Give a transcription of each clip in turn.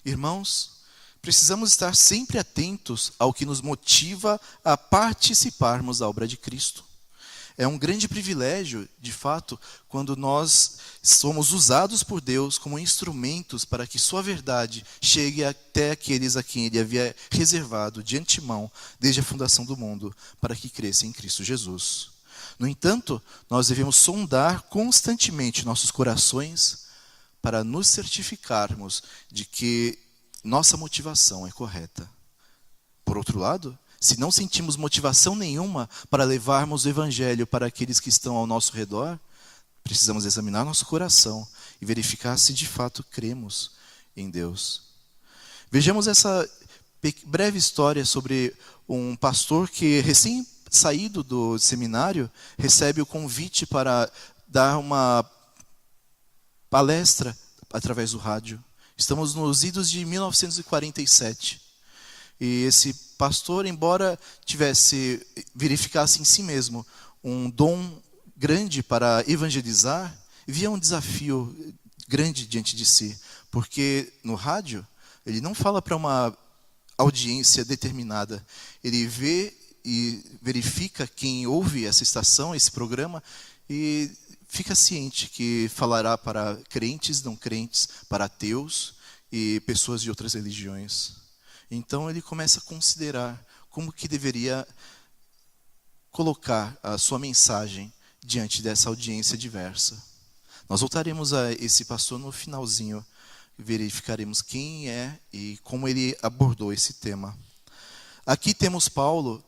Irmãos, precisamos estar sempre atentos ao que nos motiva a participarmos da obra de Cristo. É um grande privilégio, de fato, quando nós somos usados por Deus como instrumentos para que sua verdade chegue até aqueles a quem Ele havia reservado de antemão, desde a fundação do mundo, para que cresçam em Cristo Jesus. No entanto, nós devemos sondar constantemente nossos corações para nos certificarmos de que nossa motivação é correta. Por outro lado, se não sentimos motivação nenhuma para levarmos o Evangelho para aqueles que estão ao nosso redor, precisamos examinar nosso coração e verificar se de fato cremos em Deus. Vejamos essa breve história sobre um pastor que, recém-saído do seminário, recebe o convite para dar uma palestra através do rádio. Estamos nos idos de 1947. E esse pastor, embora verificasse em si mesmo um dom grande para evangelizar, via um desafio grande diante de si. Porque no rádio, ele não fala para uma audiência determinada. Ele vê e verifica quem ouve essa estação, esse programa, e fica ciente que falará para crentes, não crentes, para ateus e pessoas de outras religiões. Então ele começa a considerar como que deveria colocar a sua mensagem diante dessa audiência diversa. Nós voltaremos a esse pastor no finalzinho, verificaremos quem é e como ele abordou esse tema. Aqui temos Paulo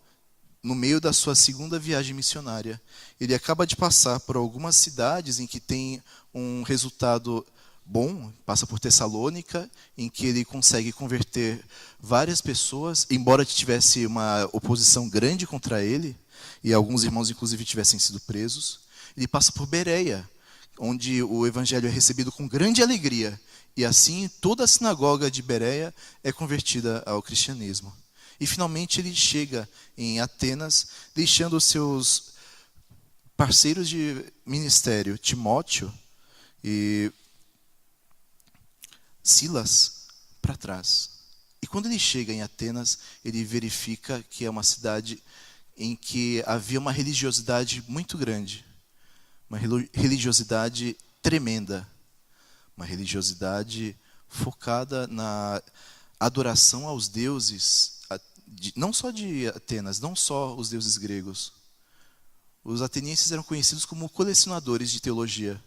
no meio da sua segunda viagem missionária. Ele acaba de passar por algumas cidades em que tem um resultado bom, passa por Tessalônica, em que ele consegue converter várias pessoas, embora tivesse uma oposição grande contra ele, e alguns irmãos inclusive tivessem sido presos. Ele passa por Bereia, onde o evangelho é recebido com grande alegria, e assim toda a sinagoga de Bereia é convertida ao cristianismo. E finalmente ele chega em Atenas, deixando os seus parceiros de ministério, Timóteo e Silas, para trás. E quando ele chega em Atenas, ele verifica que é uma cidade em que havia uma religiosidade muito grande, uma religiosidade tremenda, uma religiosidade focada na adoração aos deuses, não só de Atenas, não só os deuses gregos. Os atenienses eram conhecidos como colecionadores de teologia.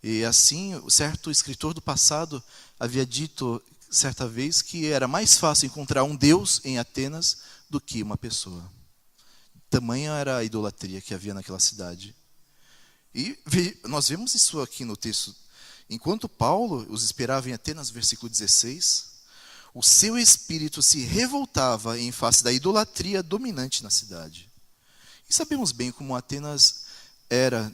E assim, certo escritor do passado havia dito certa vez que era mais fácil encontrar um deus em Atenas do que uma pessoa. Tamanha era a idolatria que havia naquela cidade. E nós vemos isso aqui no texto. Enquanto Paulo os esperava em Atenas, versículo 16, o seu espírito se revoltava em face da idolatria dominante na cidade. E sabemos bem como Atenas era.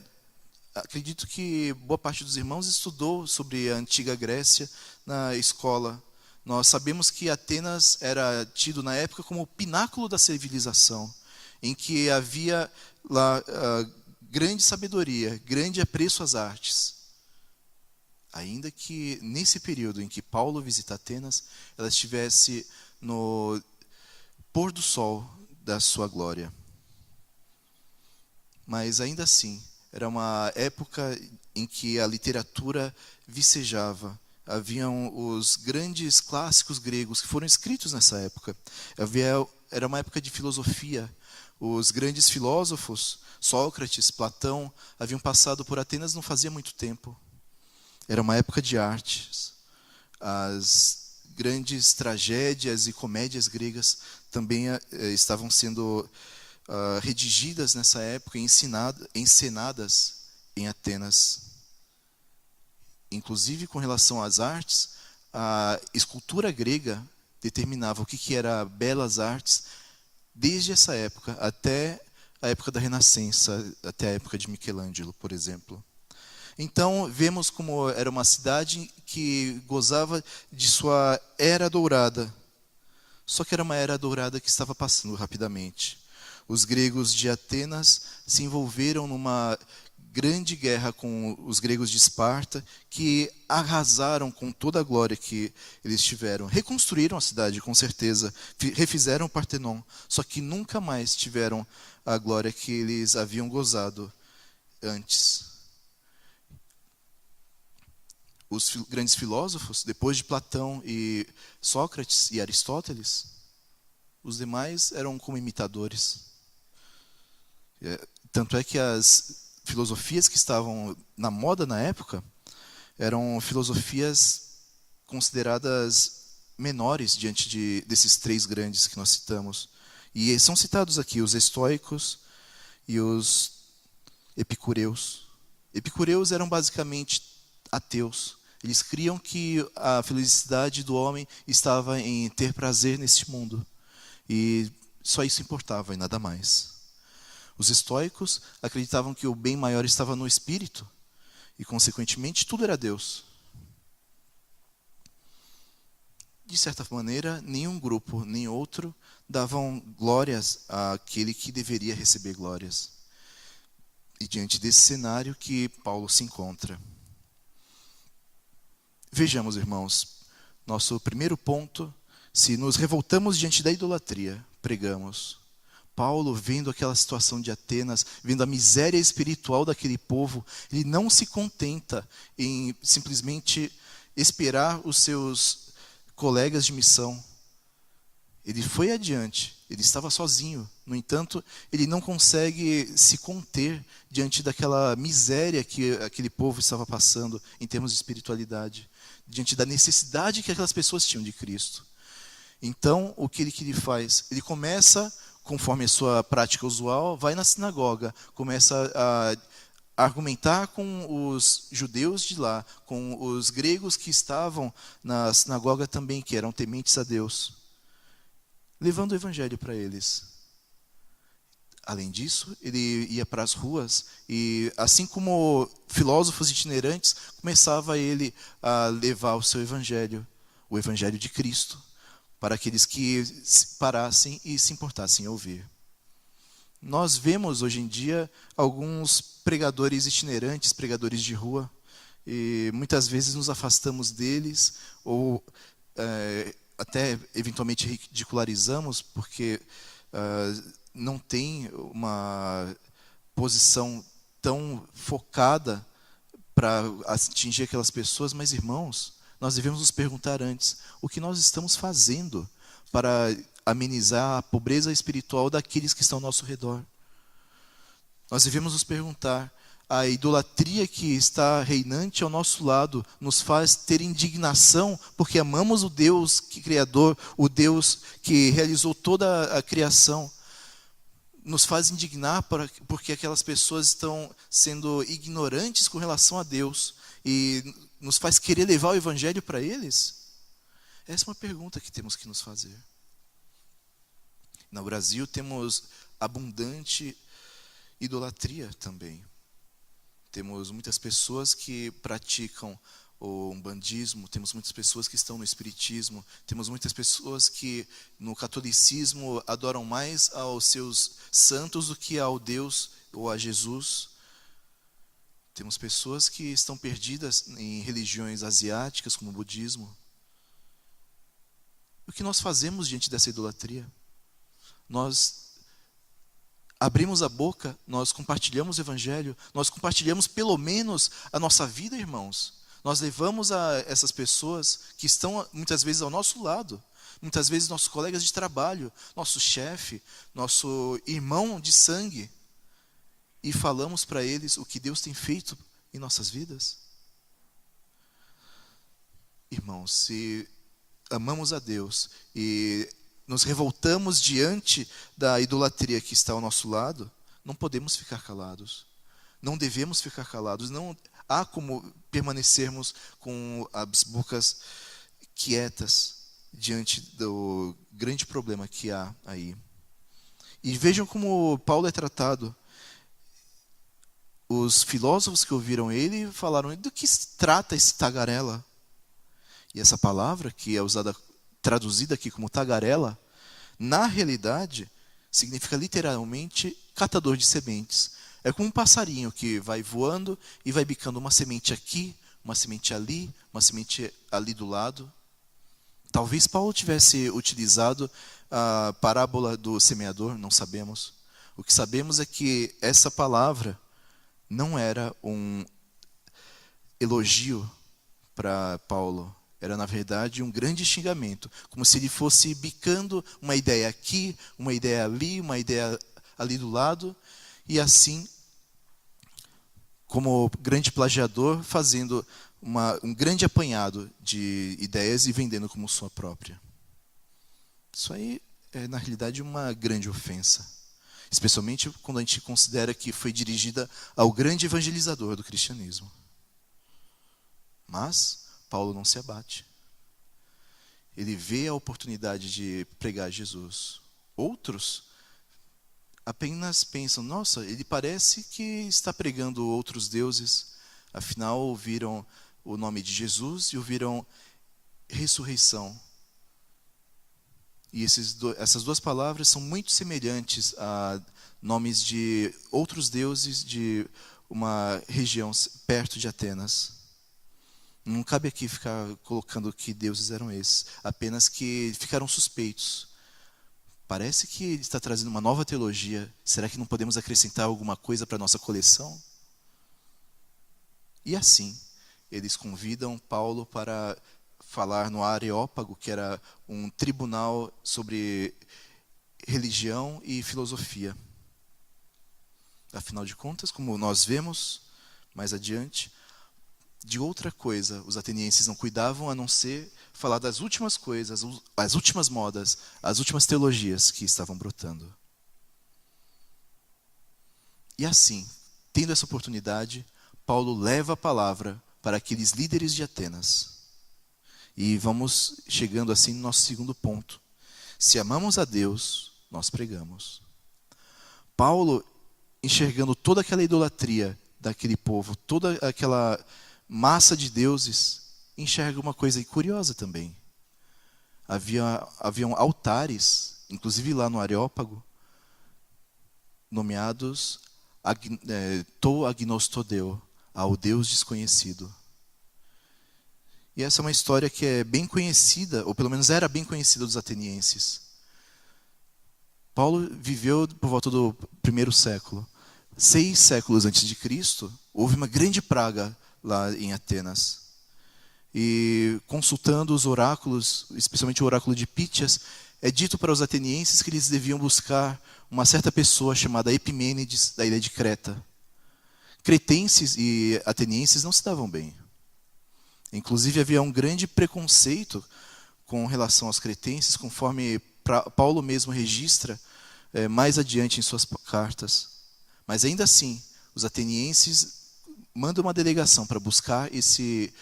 Acredito que boa parte dos irmãos estudou sobre a antiga Grécia na escola. Nós sabemos que Atenas era tido na época como o pináculo da civilização, em que havia lá grande sabedoria, grande apreço às artes. Ainda que nesse período em que Paulo visita Atenas, ela estivesse no pôr do sol da sua glória. Mas ainda assim, era uma época em que a literatura vicejava. Haviam os grandes clássicos gregos que foram escritos nessa época. Era uma época de filosofia. Os grandes filósofos, Sócrates, Platão, haviam passado por Atenas não fazia muito tempo. Era uma época de artes. As grandes tragédias e comédias gregas também estavam sendo redigidas nessa época e encenadas em Atenas. Inclusive, com relação às artes, a escultura grega determinava o que era belas artes desde essa época até a época da Renascença, até a época de Michelangelo, por exemplo. Então, vemos como era uma cidade que gozava de sua era dourada. Só que era uma era dourada que estava passando rapidamente. Os gregos de Atenas se envolveram numa grande guerra com os gregos de Esparta, que arrasaram com toda a glória que eles tiveram. Reconstruíram a cidade, com certeza, refizeram o Partenon, só que nunca mais tiveram a glória que eles haviam gozado antes. Os grandes filósofos, depois de Platão e Sócrates e Aristóteles, os demais eram como imitadores. Tanto é que as filosofias que estavam na moda na época eram filosofias consideradas menores diante desses três grandes que nós citamos. E são citados aqui os estoicos e os epicureus. Epicureus eram basicamente ateus. Eles criam que a felicidade do homem estava em ter prazer neste mundo. E só isso importava e nada mais. Os estoicos acreditavam que o bem maior estava no espírito e, consequentemente, tudo era Deus. De certa maneira, nenhum grupo, nem outro, davam glórias àquele que deveria receber glórias. E diante desse cenário que Paulo se encontra. Vejamos, irmãos, nosso primeiro ponto, se nos revoltamos diante da idolatria, pregamos. Paulo, vendo aquela situação de Atenas, vendo a miséria espiritual daquele povo, ele não se contenta em simplesmente esperar os seus colegas de missão. Ele foi adiante, ele estava sozinho. No entanto, ele não consegue se conter diante daquela miséria que aquele povo estava passando em termos de espiritualidade, diante da necessidade que aquelas pessoas tinham de Cristo. Então, o que ele faz? Ele começa, conforme a sua prática usual, vai na sinagoga, começa a argumentar com os judeus de lá, com os gregos que estavam na sinagoga também, que eram tementes a Deus, levando o evangelho para eles. Além disso, ele ia para as ruas e, assim como filósofos itinerantes, começava ele a levar o seu evangelho, o evangelho de Cristo, para aqueles que parassem e se importassem em ouvir. Nós vemos hoje em dia alguns pregadores itinerantes, pregadores de rua, e muitas vezes nos afastamos deles ou até eventualmente ridicularizamos porque não tem uma posição tão focada para atingir aquelas pessoas, mas, irmãos, nós devemos nos perguntar antes, o que nós estamos fazendo para amenizar a pobreza espiritual daqueles que estão ao nosso redor? Nós devemos nos perguntar, a idolatria que está reinante ao nosso lado nos faz ter indignação porque amamos o Deus Criador, o Deus que realizou toda a criação. Nos faz indignar porque aquelas pessoas estão sendo ignorantes com relação a Deus e nos faz querer levar o evangelho para eles? Essa é uma pergunta que temos que nos fazer. No Brasil temos abundante idolatria também. Temos muitas pessoas que praticam o umbandismo, temos muitas pessoas que estão no espiritismo, temos muitas pessoas que no catolicismo adoram mais aos seus santos do que ao Deus ou a Jesus. Temos pessoas que estão perdidas em religiões asiáticas, como o budismo. O que nós fazemos diante dessa idolatria? Nós abrimos a boca, nós compartilhamos o evangelho, nós compartilhamos pelo menos a nossa vida, irmãos. Nós levamos a essas pessoas que estão muitas vezes ao nosso lado, muitas vezes nossos colegas de trabalho, nosso chefe, nosso irmão de sangue, e falamos para eles o que Deus tem feito em nossas vidas? Irmãos, se amamos a Deus e nos revoltamos diante da idolatria que está ao nosso lado, não podemos ficar calados. Não devemos ficar calados. Não há como permanecermos com as bocas quietas diante do grande problema que há aí. E vejam como Paulo é tratado. Os filósofos que ouviram ele falaram, do que se trata esse tagarela? E essa palavra, que é traduzida aqui como tagarela, na realidade, significa literalmente catador de sementes. É como um passarinho que vai voando e vai bicando uma semente aqui, uma semente ali, uma semente ali do lado. Talvez Paulo tivesse utilizado a parábola do semeador, não sabemos. O que sabemos é que essa palavra não era um elogio para Paulo. Era, na verdade, um grande xingamento, como se ele fosse bicando uma ideia aqui, uma ideia ali, uma ideia ali do lado, e assim, como grande plagiador, fazendo um grande apanhado de ideias e vendendo como sua própria. Isso aí é, na realidade, uma grande ofensa, especialmente quando a gente considera que foi dirigida ao grande evangelizador do cristianismo. Mas Paulo não se abate. Ele vê a oportunidade de pregar Jesus. Outros apenas pensam, nossa, ele parece que está pregando outros deuses. Afinal, ouviram o nome de Jesus e ouviram ressurreição. E essas duas palavras são muito semelhantes a nomes de outros deuses de uma região perto de Atenas. Não cabe aqui ficar colocando que deuses eram esses, apenas que ficaram suspeitos. Parece que ele está trazendo uma nova teologia. Será que não podemos acrescentar alguma coisa para a nossa coleção? E assim, eles convidam Paulo para falar no Areópago, que era um tribunal sobre religião e filosofia. Afinal de contas, como nós vemos mais adiante, de outra coisa os atenienses não cuidavam a não ser falar das últimas coisas, as últimas modas, as últimas teologias que estavam brotando. E assim, tendo essa oportunidade, Paulo leva a palavra para aqueles líderes de Atenas. E vamos chegando assim no nosso segundo ponto. Se amamos a Deus, nós pregamos. Paulo, enxergando toda aquela idolatria daquele povo, toda aquela massa de deuses, enxerga uma coisa curiosa também. Haviam altares, inclusive lá no Areópago, nomeados To Agnostodeu, ao Deus desconhecido. E essa é uma história que é bem conhecida, ou pelo menos era bem conhecida dos atenienses. Paulo viveu por volta do 1º século. 6 séculos antes de Cristo, houve uma grande praga lá em Atenas. E consultando os oráculos, especialmente o oráculo de Pítias, é dito para os atenienses que eles deviam buscar uma certa pessoa chamada Epimênides, da ilha de Creta. Cretenses e atenienses não se davam bem. Inclusive havia um grande preconceito com relação aos cretenses, conforme Paulo mesmo registra mais adiante em suas cartas. Mas ainda assim, os atenienses mandam uma delegação para buscar esse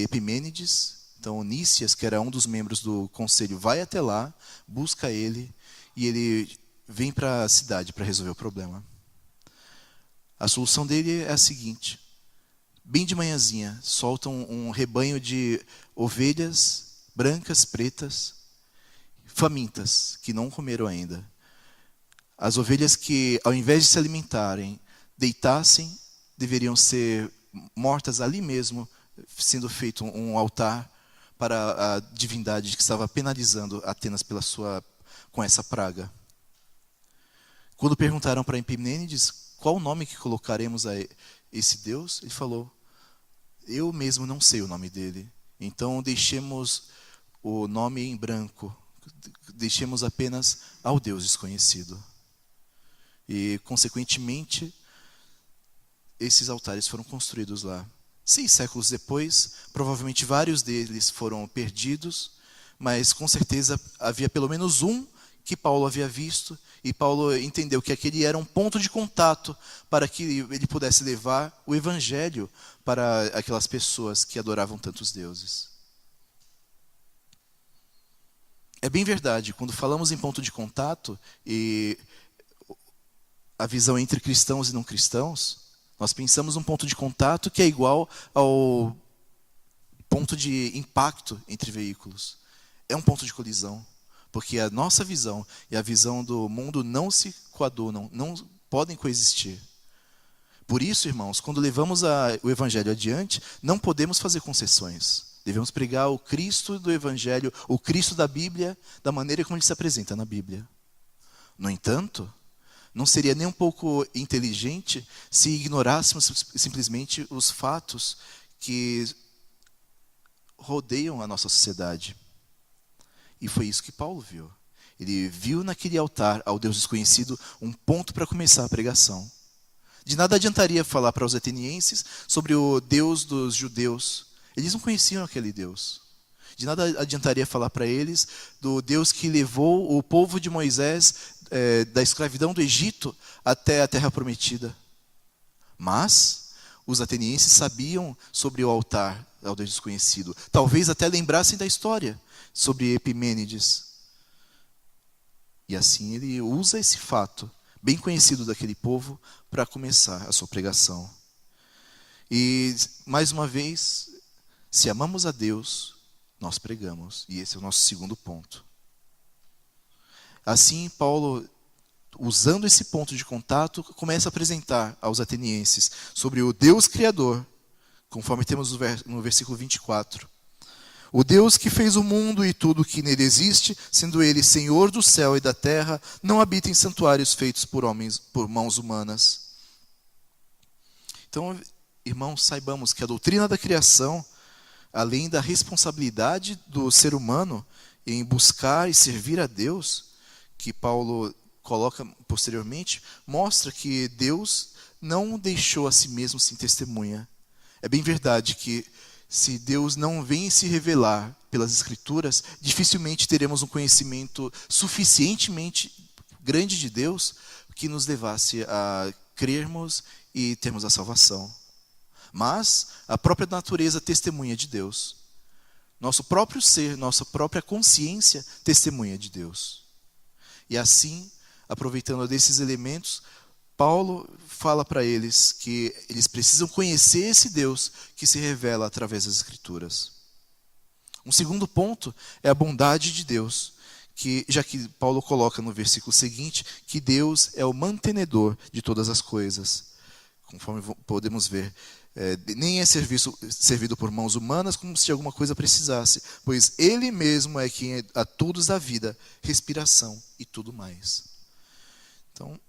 Epimênides. Então, Nícias, que era um dos membros do conselho, vai até lá, busca ele, e ele vem para a cidade para resolver o problema. A solução dele é a seguinte: bem de manhãzinha, soltam um rebanho de ovelhas brancas, pretas, famintas, que não comeram ainda. As ovelhas que, ao invés de se alimentarem, deitassem, deveriam ser mortas ali mesmo, sendo feito um altar para a divindade que estava penalizando Atenas com essa praga. Quando perguntaram para Epimênides qual o nome que colocaremos a esse Deus, ele falou: eu mesmo não sei o nome dele, então deixemos o nome em branco, deixemos apenas ao Deus desconhecido. E, consequentemente, esses altares foram construídos lá. 6 séculos depois, provavelmente vários deles foram perdidos, mas com certeza havia pelo menos um que Paulo havia visto, e Paulo entendeu que aquele era um ponto de contato para que ele pudesse levar o evangelho para aquelas pessoas que adoravam tantos deuses. É bem verdade, quando falamos em ponto de contato e a visão entre cristãos e não cristãos, nós pensamos num ponto de contato que é igual ao ponto de impacto entre veículos. É um ponto de colisão, porque a nossa visão e a visão do mundo não se coadunam, não podem coexistir. Por isso, irmãos, quando levamos o Evangelho adiante, não podemos fazer concessões. Devemos pregar o Cristo do Evangelho, o Cristo da Bíblia, da maneira como ele se apresenta na Bíblia. No entanto, não seria nem um pouco inteligente se ignorássemos simplesmente os fatos que rodeiam a nossa sociedade. E foi isso que Paulo viu. Ele viu naquele altar ao Deus desconhecido um ponto para começar a pregação. De nada adiantaria falar para os atenienses sobre o Deus dos judeus. Eles não conheciam aquele Deus. De nada adiantaria falar para eles do Deus que levou o povo de Moisés da escravidão do Egito até a terra prometida. Mas os atenienses sabiam sobre o altar ao Deus desconhecido. Talvez até lembrassem da história sobre Epimênides. E assim ele usa esse fato, bem conhecido daquele povo, para começar a sua pregação. E, mais uma vez, se amamos a Deus, nós pregamos. E esse é o nosso segundo ponto. Assim, Paulo, usando esse ponto de contato, começa a apresentar aos atenienses sobre o Deus Criador, conforme temos no versículo 24. O Deus que fez o mundo e tudo o que nele existe, sendo ele Senhor do céu e da terra, não habita em santuários feitos por homens, por mãos humanas. Então, irmãos, saibamos que a doutrina da criação, além da responsabilidade do ser humano em buscar e servir a Deus, que Paulo coloca posteriormente, mostra que Deus não deixou a si mesmo sem testemunha. É bem verdade que se Deus não vem se revelar pelas Escrituras, dificilmente teremos um conhecimento suficientemente grande de Deus que nos levasse a crermos e termos a salvação. Mas a própria natureza testemunha de Deus. Nosso próprio ser, nossa própria consciência testemunha de Deus. E assim, aproveitando desses elementos, Paulo fala para eles que eles precisam conhecer esse Deus que se revela através das Escrituras. Um segundo ponto é a bondade de Deus, já que Paulo coloca no versículo seguinte que Deus é o mantenedor de todas as coisas. Conforme podemos ver, nem é servido por mãos humanas como se de alguma coisa precisasse, pois Ele mesmo é quem a todos dá vida, respiração e tudo mais. Então,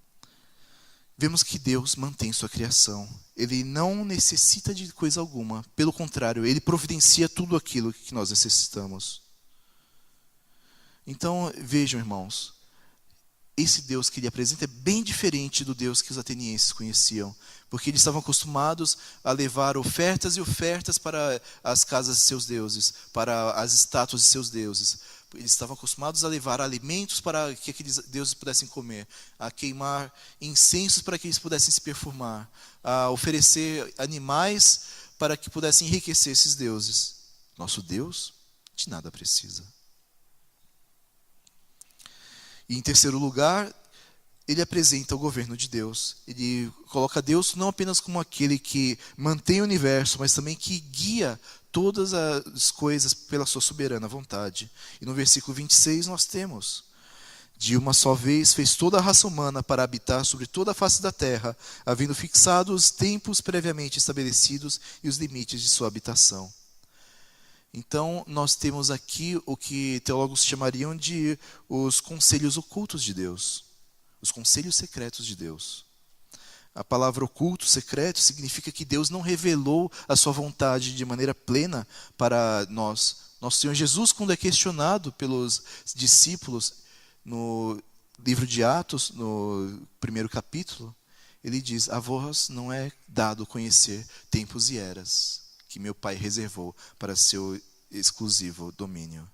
vemos que Deus mantém sua criação. Ele não necessita de coisa alguma. Pelo contrário, Ele providencia tudo aquilo que nós necessitamos. Então, vejam, irmãos, esse Deus que ele apresenta é bem diferente do Deus que os atenienses conheciam, porque eles estavam acostumados a levar ofertas e ofertas para as casas de seus deuses, para as estátuas de seus deuses. Eles estavam acostumados a levar alimentos para que aqueles deuses pudessem comer, a queimar incensos para que eles pudessem se perfumar, a oferecer animais para que pudessem enriquecer esses deuses. Nosso Deus de nada precisa. E em terceiro lugar, ele apresenta o governo de Deus. Ele coloca Deus não apenas como aquele que mantém o universo, mas também que guia todas as coisas pela sua soberana vontade. E no versículo 26 nós temos: de uma só vez fez toda a raça humana para habitar sobre toda a face da terra, havendo fixado os tempos previamente estabelecidos e os limites de sua habitação. Então, nós temos aqui o que teólogos chamariam de os conselhos ocultos de Deus, os conselhos secretos de Deus. A palavra oculto, secreto, significa que Deus não revelou a sua vontade de maneira plena para nós. Nosso Senhor Jesus, quando é questionado pelos discípulos no livro de Atos, no primeiro capítulo, ele diz: a vós não é dado conhecer tempos e eras que meu Pai reservou para seu exclusivo domínio.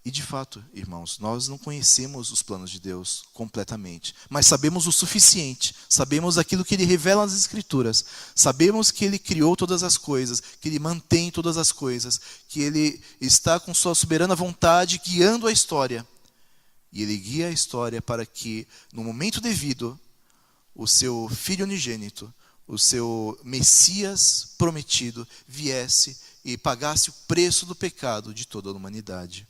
E de fato, irmãos, nós não conhecemos os planos de Deus completamente, mas sabemos o suficiente, sabemos aquilo que Ele revela nas Escrituras, sabemos que Ele criou todas as coisas, que Ele mantém todas as coisas, que Ele está com sua soberana vontade guiando a história. E Ele guia a história para que, no momento devido, o seu Filho unigênito, o seu Messias prometido, viesse e pagasse o preço do pecado de toda a humanidade.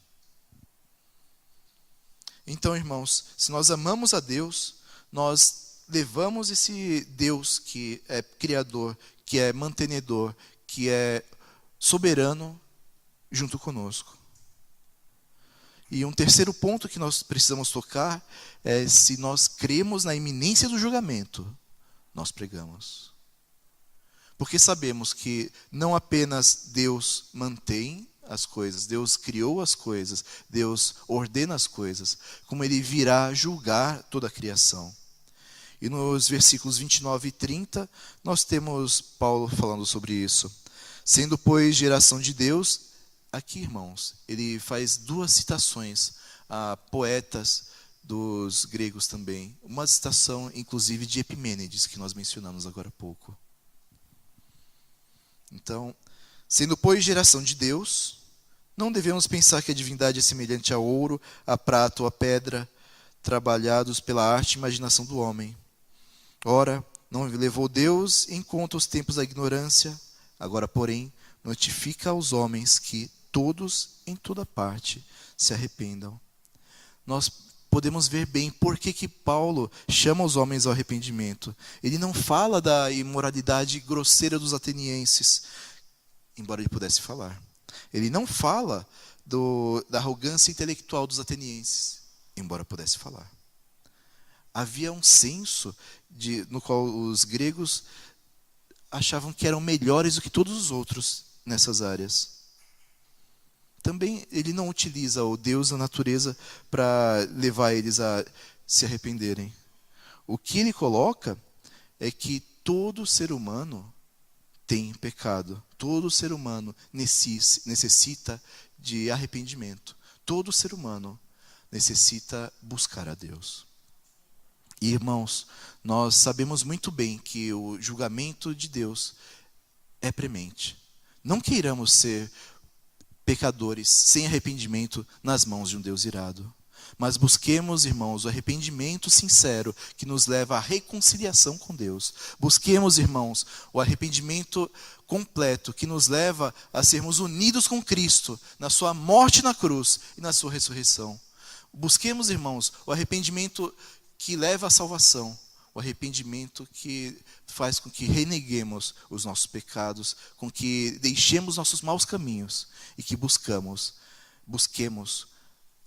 Então, irmãos, se nós amamos a Deus, nós levamos esse Deus que é criador, que é mantenedor, que é soberano, junto conosco. E um terceiro ponto que nós precisamos tocar é: se nós cremos na iminência do julgamento, nós pregamos. Porque sabemos que não apenas Deus mantém as coisas, Deus criou as coisas, Deus ordena as coisas, como Ele virá julgar toda a criação. E nos versículos 29 e 30, nós temos Paulo falando sobre isso. Sendo, pois, geração de Deus, aqui, irmãos, ele faz duas citações a poetas dos gregos também. Uma citação, inclusive, de Epimênides, que nós mencionamos agora há pouco. Então, sendo, pois, geração de Deus, não devemos pensar que a divindade é semelhante a ouro, a prata ou a pedra, trabalhados pela arte e imaginação do homem. Ora, não levou Deus em conta os tempos da ignorância, agora, porém, notifica aos homens que todos, em toda parte, se arrependam. Nós podemos ver bem por que Paulo chama os homens ao arrependimento. Ele não fala da imoralidade grosseira dos atenienses, embora ele pudesse falar. Ele não fala da arrogância intelectual dos atenienses, embora pudesse falar. Havia um senso no qual os gregos achavam que eram melhores do que todos os outros nessas áreas. Também ele não utiliza o Deus da natureza para levar eles a se arrependerem. O que ele coloca é que todo ser humano tem pecado. Todo ser humano necessita de arrependimento. Todo ser humano necessita buscar a Deus. E, irmãos, nós sabemos muito bem que o julgamento de Deus é premente. Não queiramos ser pecadores sem arrependimento nas mãos de um Deus irado. Mas busquemos, irmãos, o arrependimento sincero que nos leva à reconciliação com Deus. Busquemos, irmãos, o arrependimento completo que nos leva a sermos unidos com Cristo na sua morte na cruz e na sua ressurreição. Busquemos, irmãos, o arrependimento que leva à salvação. O arrependimento que faz com que reneguemos os nossos pecados, com que deixemos nossos maus caminhos e que busquemos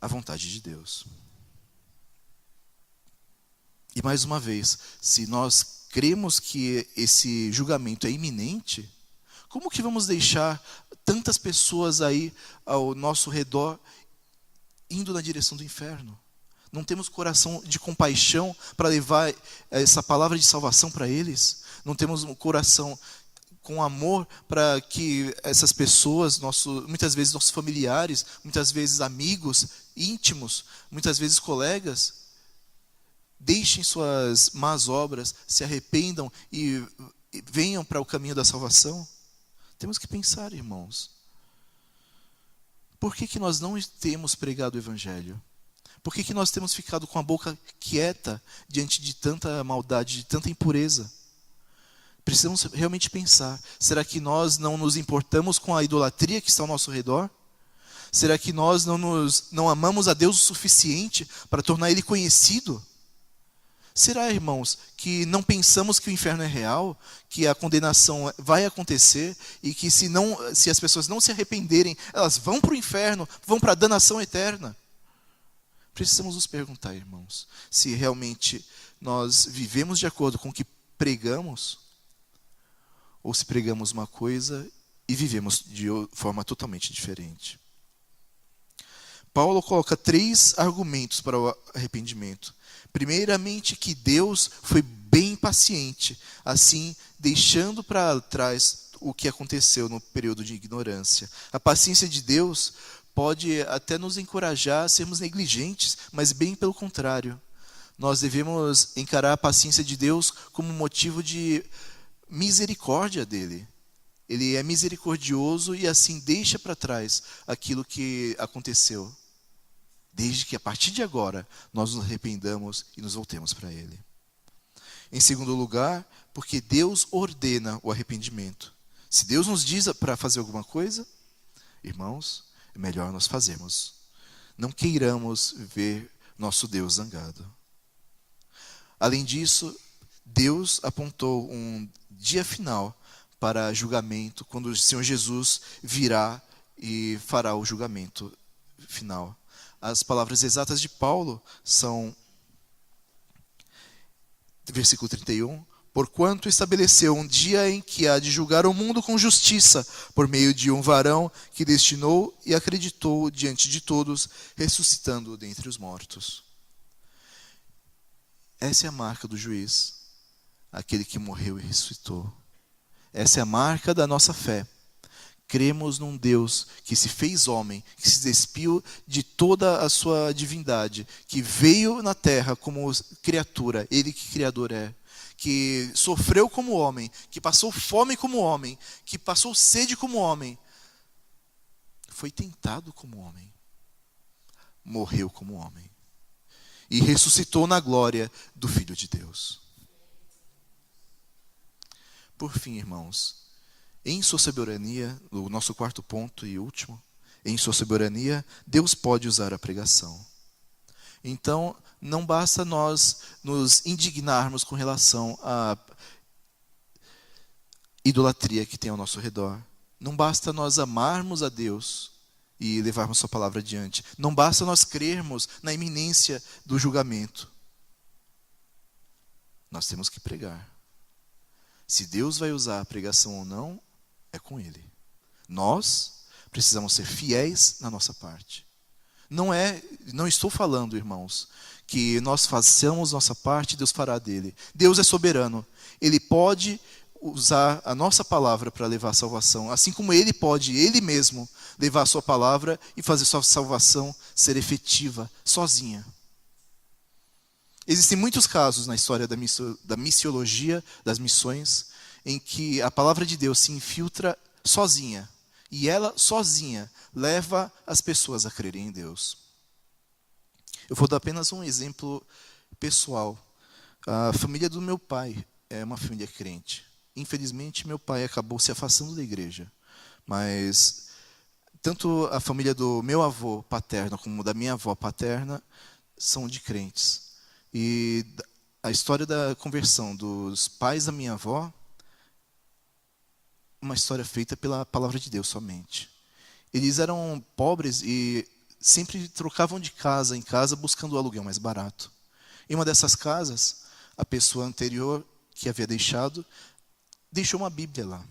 a vontade de Deus. E mais uma vez, se nós cremos que esse julgamento é iminente, como que vamos deixar tantas pessoas aí ao nosso redor indo na direção do inferno? Não temos coração de compaixão para levar essa palavra de salvação para eles? Não temos um coração com amor para que essas pessoas, muitas vezes nossos familiares, muitas vezes amigos íntimos, muitas vezes colegas, deixem suas más obras, se arrependam e venham para o caminho da salvação? Temos que pensar, irmãos. Por que nós não temos pregado o Evangelho? Por que nós temos ficado com a boca quieta diante de tanta maldade, de tanta impureza? Precisamos realmente pensar. Será que nós não nos importamos com a idolatria que está ao nosso redor? Será que nós não amamos a Deus o suficiente para tornar Ele conhecido? Será, irmãos, que não pensamos que o inferno é real, que a condenação vai acontecer e que se as pessoas não se arrependerem, elas vão para o inferno, vão para a danação eterna? Precisamos nos perguntar, irmãos, se realmente nós vivemos de acordo com o que pregamos, ou se pregamos uma coisa e vivemos de forma totalmente diferente. Paulo coloca 3 argumentos para o arrependimento. Primeiramente, que Deus foi bem paciente, assim deixando para trás o que aconteceu no período de ignorância. A paciência de Deus pode até nos encorajar a sermos negligentes, mas bem pelo contrário. Nós devemos encarar a paciência de Deus como motivo de misericórdia dele. Ele é misericordioso e assim deixa para trás aquilo que aconteceu. Desde que a partir de agora nós nos arrependamos e nos voltemos para ele. Em segundo lugar, porque Deus ordena o arrependimento. Se Deus nos diz para fazer alguma coisa, irmãos, é melhor nós fazermos. Não queiramos ver nosso Deus zangado. Além disso, Deus apontou um dia final para julgamento, quando o Senhor Jesus virá e fará o julgamento final. As palavras exatas de Paulo são, versículo 31, porquanto estabeleceu um dia em que há de julgar o mundo com justiça, por meio de um varão que destinou e acreditou diante de todos, ressuscitando dentre os mortos. Essa é a marca do juiz, aquele que morreu e ressuscitou. Essa é a marca da nossa fé. Cremos num Deus que se fez homem, que se despiu de toda a sua divindade, que veio na terra como criatura, ele que criador é, que sofreu como homem, que passou fome como homem, que passou sede como homem, foi tentado como homem, morreu como homem e ressuscitou na glória do Filho de Deus. Por fim, irmãos, em sua soberania, o nosso quarto ponto e último, em sua soberania, Deus pode usar a pregação. Então, não basta nós nos indignarmos com relação à idolatria que tem ao nosso redor. Não basta nós amarmos a Deus e levarmos sua palavra adiante. Não basta nós crermos na iminência do julgamento. Nós temos que pregar. Se Deus vai usar a pregação ou não, é com Ele. Nós precisamos ser fiéis na nossa parte. Não estou falando, irmãos, que nós façamos nossa parte e Deus fará dele. Deus é soberano. Ele pode usar a nossa palavra para levar a salvação, assim como Ele pode, Ele mesmo, levar a sua palavra e fazer sua salvação ser efetiva, sozinha. Existem muitos casos na história da missiologia, das missões, em que a palavra de Deus se infiltra sozinha. E ela, sozinha, leva as pessoas a crerem em Deus. Eu vou dar apenas um exemplo pessoal. A família do meu pai é uma família crente. Infelizmente, meu pai acabou se afastando da igreja. Mas tanto a família do meu avô paterno como da minha avó paterna são de crentes. E a história da conversão dos pais da minha avó, uma história feita pela palavra de Deus somente. Eles eram pobres e sempre trocavam de casa em casa buscando o aluguel mais barato. Em uma dessas casas, a pessoa anterior que havia deixou uma Bíblia lá.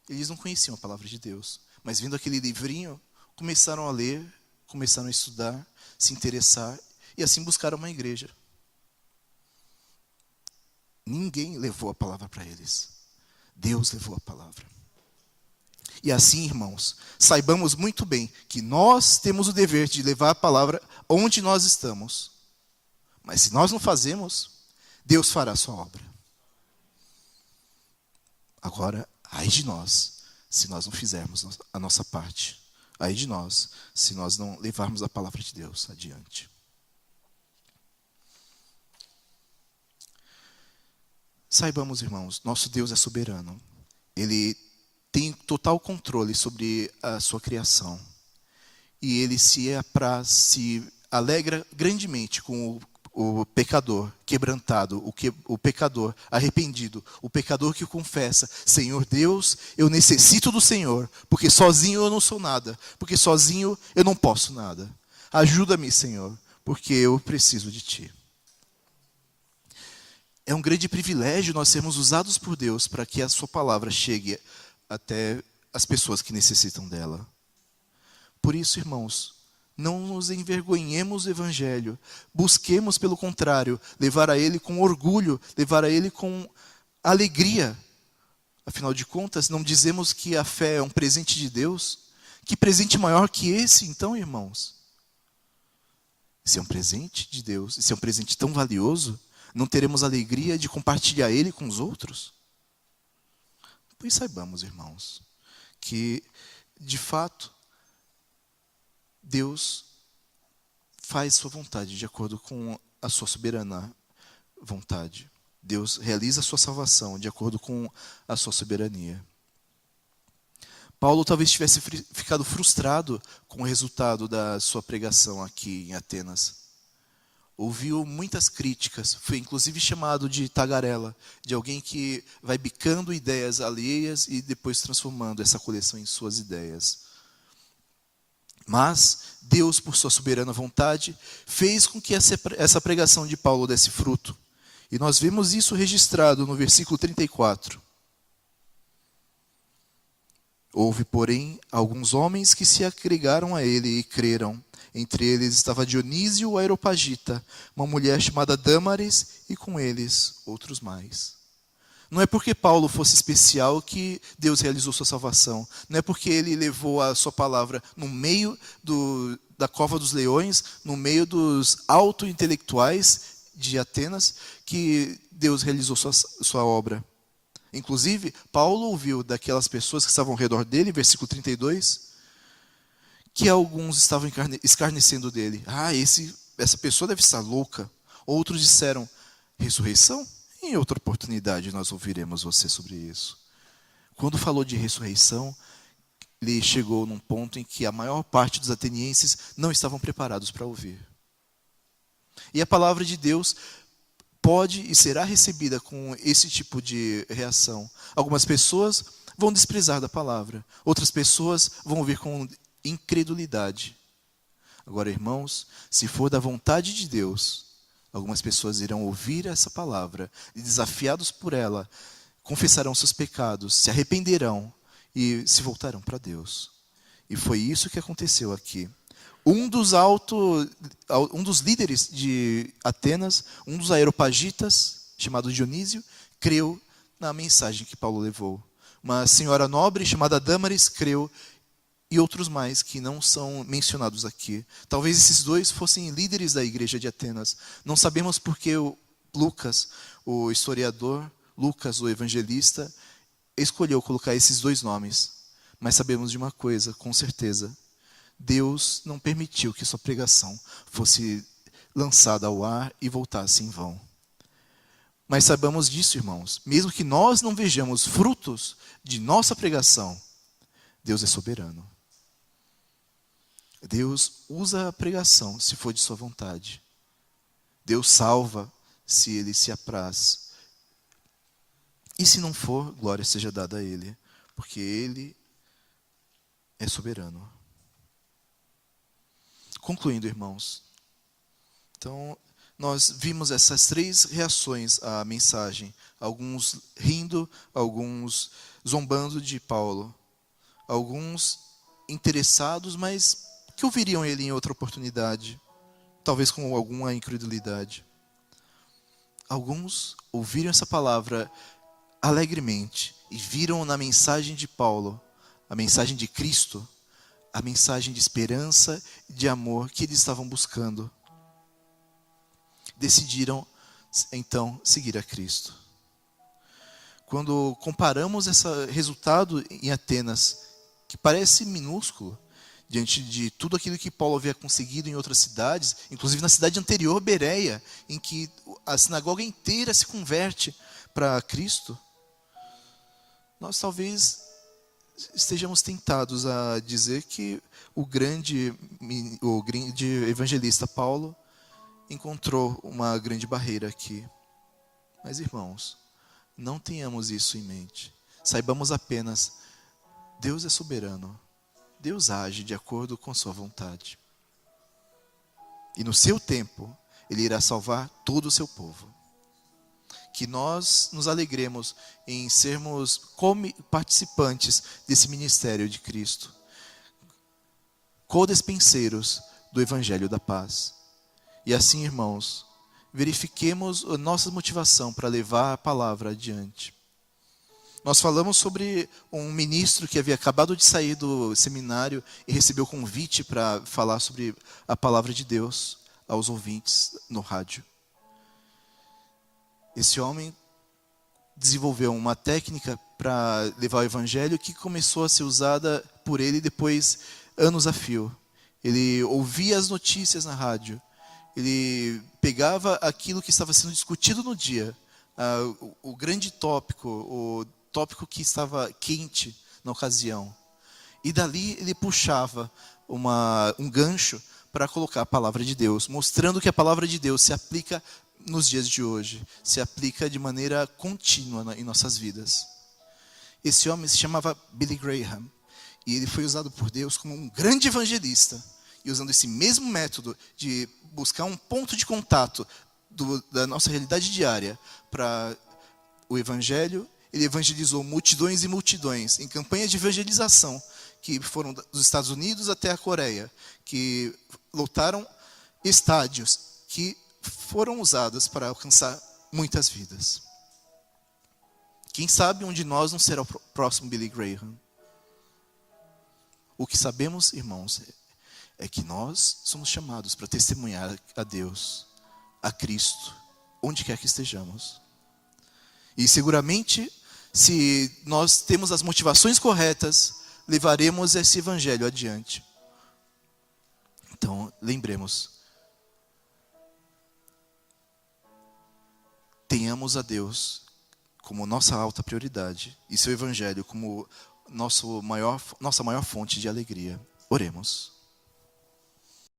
Eles não conheciam a palavra de Deus, mas vendo aquele livrinho, começaram a ler, começaram a estudar, se interessar, e assim buscaram uma igreja. Ninguém levou a palavra para eles. Deus levou a palavra. E assim, irmãos, saibamos muito bem que nós temos o dever de levar a palavra onde nós estamos. Mas se nós não fazemos, Deus fará a sua obra. Agora, ai de nós, se nós não fizermos a nossa parte. Ai de nós, se nós não levarmos a palavra de Deus adiante. Saibamos, irmãos, nosso Deus é soberano. Ele tem total controle sobre a sua criação. E Ele se alegra grandemente com o pecador quebrantado, o pecador arrependido, o pecador que confessa: Senhor Deus, eu necessito do Senhor, porque sozinho eu não sou nada, porque sozinho eu não posso nada. Ajuda-me, Senhor, porque eu preciso de Ti. É um grande privilégio nós sermos usados por Deus para que a sua palavra chegue até as pessoas que necessitam dela. Por isso, irmãos, não nos envergonhemos do Evangelho. Busquemos, pelo contrário, levar a Ele com orgulho, levar a Ele com alegria. Afinal de contas, não dizemos que a fé é um presente de Deus? Que presente maior que esse, então, irmãos? Se é um presente de Deus, se é um presente tão valioso, não teremos alegria de compartilhar Ele com os outros? Pois saibamos, irmãos, que, de fato, Deus faz sua vontade de acordo com a sua soberana vontade. Deus realiza a sua salvação de acordo com a sua soberania. Paulo talvez tivesse ficado frustrado com o resultado da sua pregação aqui em Atenas. ouviu muitas críticas, foi inclusive chamado de tagarela, de alguém que vai bicando ideias alheias e depois transformando essa coleção em suas ideias. Mas Deus, por sua soberana vontade, fez com que essa pregação de Paulo desse fruto. E nós vemos isso registrado no versículo 34. Houve, porém, alguns homens que se agregaram a ele e creram. Entre eles estava Dionísio, o Areopagita, uma mulher chamada Dâmaris, e com eles outros mais. Não é porque Paulo fosse especial que Deus realizou sua salvação. Não é porque ele levou a sua palavra no meio da cova dos leões, no meio dos auto-intelectuais de Atenas, que Deus realizou sua obra. Inclusive, Paulo ouviu daquelas pessoas que estavam ao redor dele, versículo 32, que alguns estavam escarnecendo dele. Essa pessoa deve estar louca. Outros disseram, ressurreição? Em outra oportunidade nós ouviremos você sobre isso. Quando falou de ressurreição, ele chegou num ponto em que a maior parte dos atenienses não estavam preparados para ouvir. E a palavra de Deus pode e será recebida com esse tipo de reação. Algumas pessoas vão desprezar da palavra. Outras pessoas vão ouvir com incredulidade. Agora, irmãos, se for da vontade de Deus, algumas pessoas irão ouvir essa palavra e, desafiados por ela, confessarão seus pecados, se arrependerão e se voltarão para Deus. E foi isso que aconteceu aqui. Um dos líderes de Atenas, um dos areopagitas, chamado Dionísio, creu na mensagem que Paulo levou. Uma senhora nobre chamada Dâmaris creu, e outros mais que não são mencionados aqui. Talvez esses dois fossem líderes da igreja de Atenas. Não sabemos porque Lucas, o historiador, Lucas, o evangelista, escolheu colocar esses dois nomes. Mas sabemos de uma coisa, com certeza. Deus não permitiu que sua pregação fosse lançada ao ar e voltasse em vão. Mas saibamos disso, irmãos. Mesmo que nós não vejamos frutos de nossa pregação, Deus é soberano. Deus usa a pregação se for de sua vontade. Deus salva se ele se apraz. E se não for, glória seja dada a ele, porque ele é soberano. Concluindo, irmãos. Então, nós vimos essas três reações à mensagem. Alguns rindo, alguns zombando de Paulo. Alguns interessados, mas que ouviriam ele em outra oportunidade, talvez com alguma incredulidade. Alguns ouviram essa palavra alegremente e viram na mensagem de Paulo, a mensagem de Cristo, a mensagem de esperança e de amor que eles estavam buscando. Decidiram, então, seguir a Cristo. Quando comparamos esse resultado em Atenas, que parece minúsculo, diante de tudo aquilo que Paulo havia conseguido em outras cidades, inclusive na cidade anterior, Bereia, em que a sinagoga inteira se converte para Cristo, nós talvez estejamos tentados a dizer que o grande evangelista Paulo encontrou uma grande barreira aqui. Mas, irmãos, não tenhamos isso em mente. Saibamos apenas, Deus é soberano. Deus age de acordo com sua vontade. E no seu tempo, Ele irá salvar todo o seu povo. Que nós nos alegremos em sermos participantes desse ministério de Cristo. Co-despenseiros do Evangelho da Paz. E assim, irmãos, verifiquemos a nossa motivação para levar a palavra adiante. Nós falamos sobre um ministro que havia acabado de sair do seminário e recebeu convite para falar sobre a palavra de Deus aos ouvintes no rádio. Esse homem desenvolveu uma técnica para levar o evangelho que começou a ser usada por ele depois, anos a fio. Ele ouvia as notícias na rádio. Ele pegava aquilo que estava sendo discutido no dia, o grande tópico, o tópico que estava quente na ocasião. E dali ele puxava um gancho para colocar a palavra de Deus, mostrando que a palavra de Deus se aplica nos dias de hoje, se aplica de maneira contínua em nossas vidas. Esse homem se chamava Billy Graham, e ele foi usado por Deus como um grande evangelista, e usando esse mesmo método de buscar um ponto de contato da nossa realidade diária para o evangelho. Ele evangelizou multidões e multidões em campanhas de evangelização que foram dos Estados Unidos até a Coreia, que lotaram estádios que foram usadas para alcançar muitas vidas. Quem sabe um de nós não será o próximo Billy Graham? O que sabemos, irmãos, é que nós somos chamados para testemunhar a Deus, a Cristo, onde quer que estejamos. E seguramente, se nós temos as motivações corretas, levaremos esse evangelho adiante. Então, lembremos, tenhamos a Deus como nossa alta prioridade e seu evangelho como nossa maior fonte de alegria. Oremos.